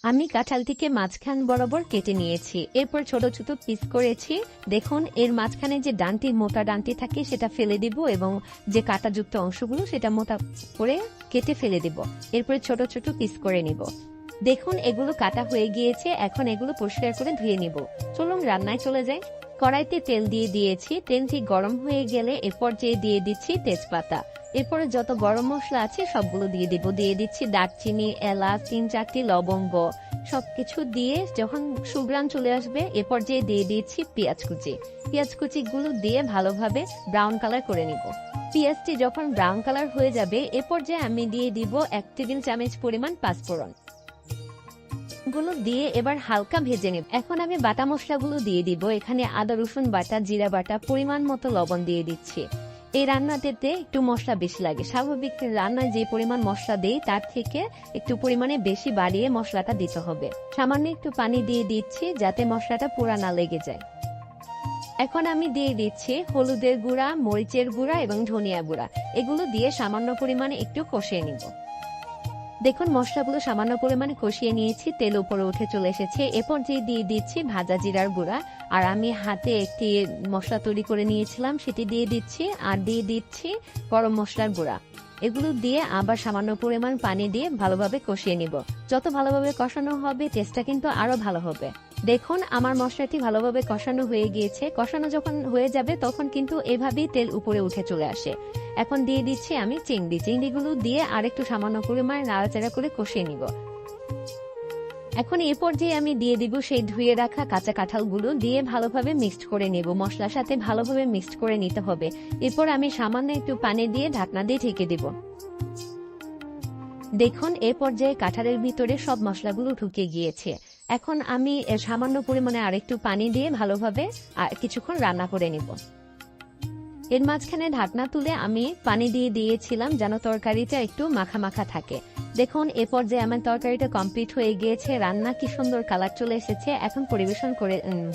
আমি কাঁঠালটিকে মাঝখান বরাবর কেটে নিয়েছি, এরপর ছোট ছোট পিস করেছি। দেখুন, এর মাঝখানে যে মোটা ডানটি থাকে সেটা ফেলে দিব এবং যে কাঁটাযুক্ত অংশগুলো সেটা মোটা করে কেটে ফেলে দিব। এরপরে ছোট ছোট পিস করে নিব। দেখুন, এগুলো কাটা হয়ে গিয়েছে, এখন এগুলো পরিষ্কার করে ধুয়ে নিব। চলুন রান্নায় চলে যাই। কড়াইতে তেল দিয়ে দিয়েছি, তেলটি গরম হয়ে গেলে এরপর দিয়ে দিচ্ছি তেজপাতা। এরপরে যত গরম মশলা আছে সবগুলো দিয়ে দিচ্ছি দারচিনি, এলাচ, 3-4টি লবঙ্গ। সবকিছু দিয়ে যখন সুঘ্রাণ চলে আসবে এরপর দিয়ে দিচ্ছি পেঁয়াজ কুচি গুলো দিয়ে ভালোভাবে ব্রাউন কালার করে নিব। পেঁয়াজটি যখন ব্রাউন কালার হয়ে যাবে এরপর আমি দিয়ে দিব 1 টেবিল চামচ পরিমাণ পাঁচফোড়ন গুলো দিয়ে এবার হালকা ভেজে নেব। এখন আমি বাটা মশলাগুলো দিয়ে দিব। এখানে আদা রসুন বাটা, জিরা বাটা, পরিমাণ মতো লবণ দিয়ে দিচ্ছি। এই রান্নাতে একটু মশলা বেশি লাগে, স্বাভাবিক রান্নায় যে পরিমাণ মশলা দেই তার থেকে একটু পরিমাণে বেশি বাড়িয়ে মশলাটা দিতে হবে। সামান্য একটু পানি দিয়ে দিচ্ছি যাতে মশলাটা পুরা না লেগে যায়। এখন আমি দিয়ে দিচ্ছি হলুদের গুঁড়া, মরিচের গুঁড়া এবং ধনিয়া গুঁড়া। এগুলো দিয়ে সামান্য পরিমাণে একটু কষিয়ে নিব। দেখুন, মশলাগুলো সামান্য পরিমাণে কষিয়ে নিয়েছি, তেল উপরে উঠে চলে এসেছে। এরপর দিয়ে দিচ্ছি ভাজা জিরার গুঁড়া, আর আমি হাতে একটি মশলা তৈরি করে নিয়েছিলাম সেটি দিয়ে দিচ্ছি, আর দিয়ে দিচ্ছি গরম মশলার গুঁড়া। এগুলো দিয়ে আবার সামান্য পরিমাণ পানি দিয়ে ভালোভাবে কষিয়ে নিব। যত ভালোভাবে কষানো হবে টেস্টটা কিন্তু আরো ভালো হবে। দেখুন, আমার মশলাটি ভালোভাবে কষানো হয়ে গিয়েছে। কষানো যখন হয়ে যাবে তখন কিন্তু এভাবেই তেল উপরে উঠে চলে আসে। এখন দিয়ে দিচ্ছি আমি চিংড়িগুলো দিয়ে আরেকটু সামান্য পরিমাণে নাড়াচাড়া করে কষিয়ে নিব। এখন এই পর্যায়ে আমি দিয়ে দিব সেই ধুয়ে রাখা কাঁচা কাঁঠালগুলো দিয়ে ভালোভাবে মিক্সড করে নেব। মশলার সাথে ভালোভাবে মিক্সড করে নিতে হবে। এরপর আমি সামান্য একটু পানি দিয়ে ঢাকনা দিয়ে ঢেকে দেব। দেখুন, এই পর্যায়ে কাঁঠালের ভিতরে সব মশলাগুলো ঢুকে গিয়েছে। এখন আমি সামান্য পরিমাণে আরেকটু পানি দিয়ে ভালোভাবে কিছুক্ষণ রান্না করে নিব। এর মাঝখানে ঢাকনা তুলে আমি পানি দিয়ে দিয়েছিলাম যেন তরকারিটা একটু মাখা মাখা থাকে। দেখুন, এ পর্যায়ে আমার তরকারিটা কমপ্লিট হয়ে গিয়েছে, রান্না কি সুন্দর কালার চলে এসেছে। এখন পরিবেশন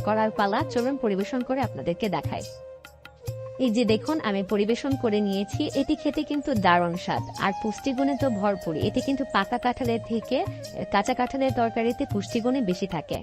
করার পালা। চলুন পরিবেশন করে আপনাদেরকে দেখাই। এই যে দেখুন, আমি পরিবেশন করে নিয়েছি। এটি খেতে কিন্তু দারুণ স্বাদ আর পুষ্টিগুণে তো ভরপুর। এটি কিন্তু পাকা কাঁঠালের থেকে কাঁচা কাঁঠালের তরকারিতে পুষ্টিগুণে বেশি থাকে।